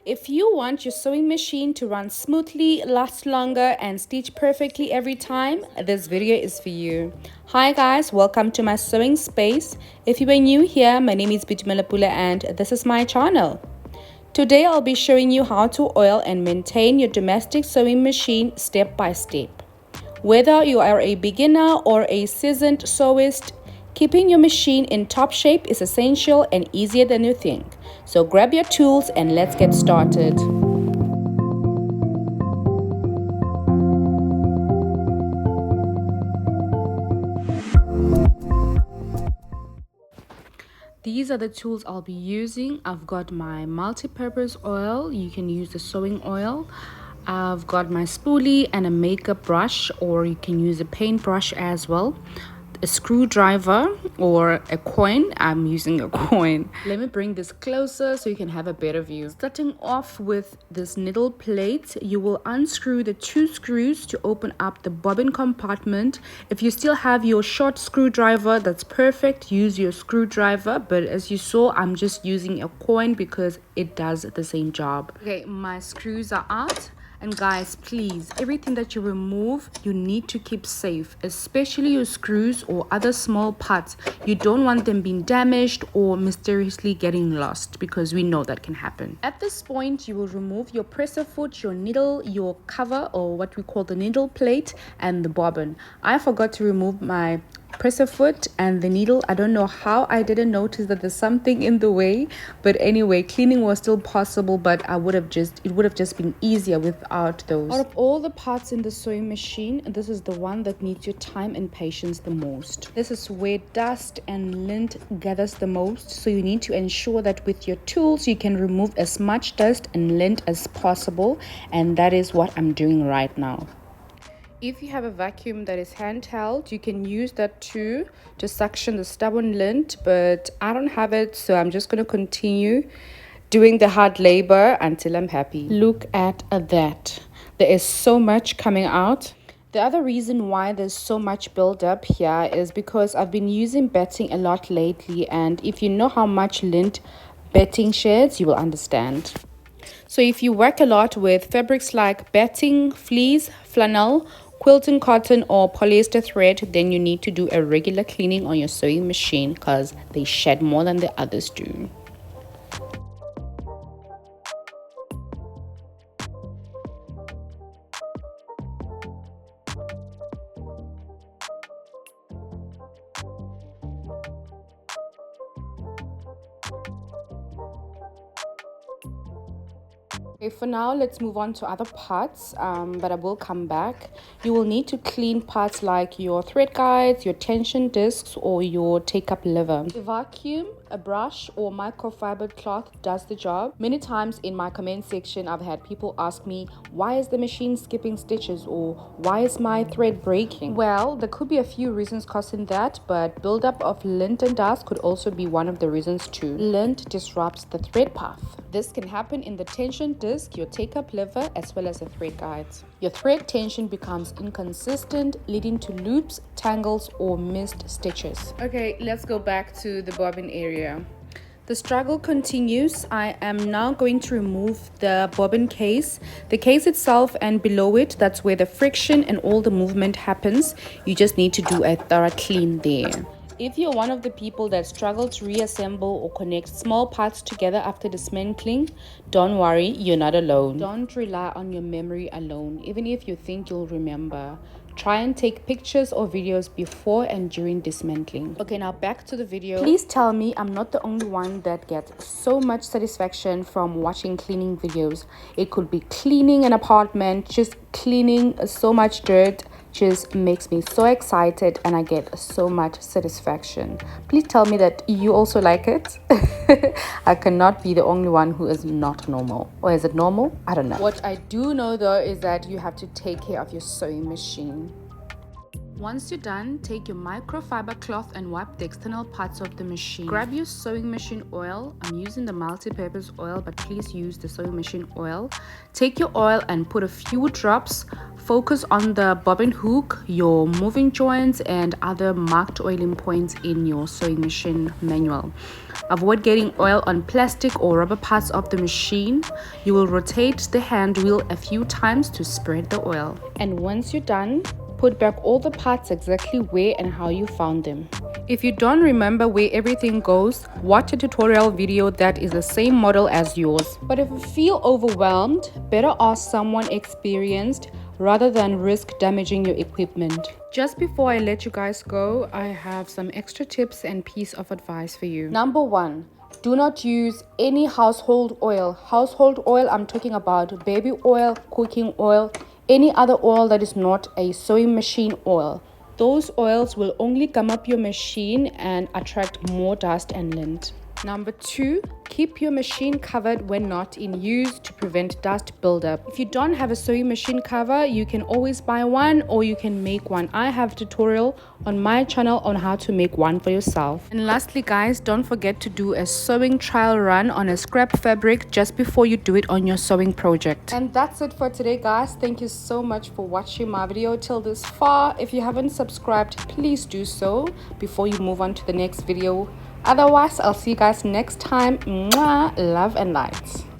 If you want your sewing machine to run smoothly, last longer, and stitch perfectly every time, this video is for you. Hi guys, welcome to my sewing space. If you are new here, my name is Bitumela and this is my channel. Today I'll be showing you how to oil and maintain your domestic sewing machine step by step. Whether you are a beginner or a seasoned sewist, keeping your machine in top shape is essential and easier than you think. So grab your tools and let's get started. These are the tools I'll be using. I've got my multi-purpose oil. You can use the sewing oil. I've got my spoolie and a makeup brush, or you can use a paintbrush as well. A screwdriver or a coin. I'm using a coin. Let me bring this closer so you can have a better view. Starting off with this needle plate, you will unscrew the 2 screws to open up the bobbin compartment. If you still have your short screwdriver, that's perfect. Use your screwdriver, but as you saw, I'm just using a coin because it does the same job. Okay, my screws are out. And guys, please, everything that you remove, you need to keep safe, especially your screws or other small parts. You don't want them being damaged or mysteriously getting lost, because we know that can happen. At this point, you will remove your presser foot, your needle, your cover, or what we call the needle plate, and the bobbin. I forgot to remove my presser foot and the needle. I don't know how I didn't notice that there's something in the way, but anyway, cleaning was still possible, but it would have just been easier without those. Out of all the parts in the sewing machine, this is the one that needs your time and patience the most. This is where dust and lint gathers the most, so you need to ensure that with your tools you can remove as much dust and lint as possible, and that is what I'm doing right now. If you have a vacuum that is handheld, you can use that too to suction the stubborn lint, but I don't have it, so I'm just going to continue doing the hard labor until I'm happy. Look at that. There is so much coming out. The other reason why there's so much buildup here is because I've been using batting a lot lately, and if you know how much lint batting sheds, you will understand. So if you work a lot with fabrics like batting, fleece, flannel, quilting cotton, or polyester thread, then you need to do a regular cleaning on your sewing machine because they shed more than the others do. Okay, for now, let's move on to other parts, but I will come back. You will need to clean parts like your thread guides, your tension discs, or your take-up lever. A vacuum, a brush, or microfiber cloth does the job. Many times in my comment section, I've had people ask me, why is the machine skipping stitches, or why is my thread breaking? Well, there could be a few reasons causing that, but buildup of lint and dust could also be one of the reasons too. Lint disrupts the thread path. This can happen in the tension disc, your take-up lever, as well as the thread guides. Your thread tension becomes inconsistent, leading to loops, tangles, or missed stitches. Okay, let's go back to the bobbin area. The struggle continues. I am now going to remove the bobbin case. The case itself and below it, that's where the friction and all the movement happens. You just need to do a thorough clean there. If you're one of the people that struggle to reassemble or connect small parts together after dismantling, don't worry, you're not alone. Don't rely on your memory alone, even if you think you'll remember. Try and take pictures or videos before and during dismantling. Okay, now back to the video. Please tell me I'm not the only one that gets so much satisfaction from watching cleaning videos. It could be cleaning an apartment, just cleaning so much dirt, just makes me so excited and I get so much satisfaction. Please tell me that you also like it. I cannot be the only one who is not normal. Or is it normal? I don't know. What I do know though is that you have to take care of your sewing machine. Once you're done, take your microfiber cloth and wipe the external parts of the machine. Grab your sewing machine oil. I'm using the multi-purpose oil, but please use the sewing machine oil. Take your oil and put a few drops. Focus on the bobbin hook, your moving joints, and other marked oiling points in your sewing machine manual. Avoid getting oil on plastic or rubber parts of the machine. You will rotate the hand wheel a few times to spread the oil. And once you're done, put back all the parts exactly where and how you found them. If you don't remember where everything goes, watch a tutorial video that is the same model as yours. But if you feel overwhelmed, better ask someone experienced rather than risk damaging your equipment. Just before I let you guys go, I have some extra tips and piece of advice for you. Number 1. Do not use any household oil. Household oil, I'm talking about baby oil, cooking oil, any other oil that is not a sewing machine oil. Those oils will only gum up your machine and attract more dust and lint. Number 2, keep your machine covered when not in use to prevent dust buildup. If you don't have a sewing machine cover, you can always buy one or you can make one. I have a tutorial on my channel on how to make one for yourself. And lastly guys, don't forget to do a sewing trial run on a scrap fabric just before you do it on your sewing project. And that's it for today guys. Thank you so much for watching my video till this far. If you haven't subscribed, please do so before you move on to the next video. Otherwise, I'll see you guys next time. Mwah, love and light.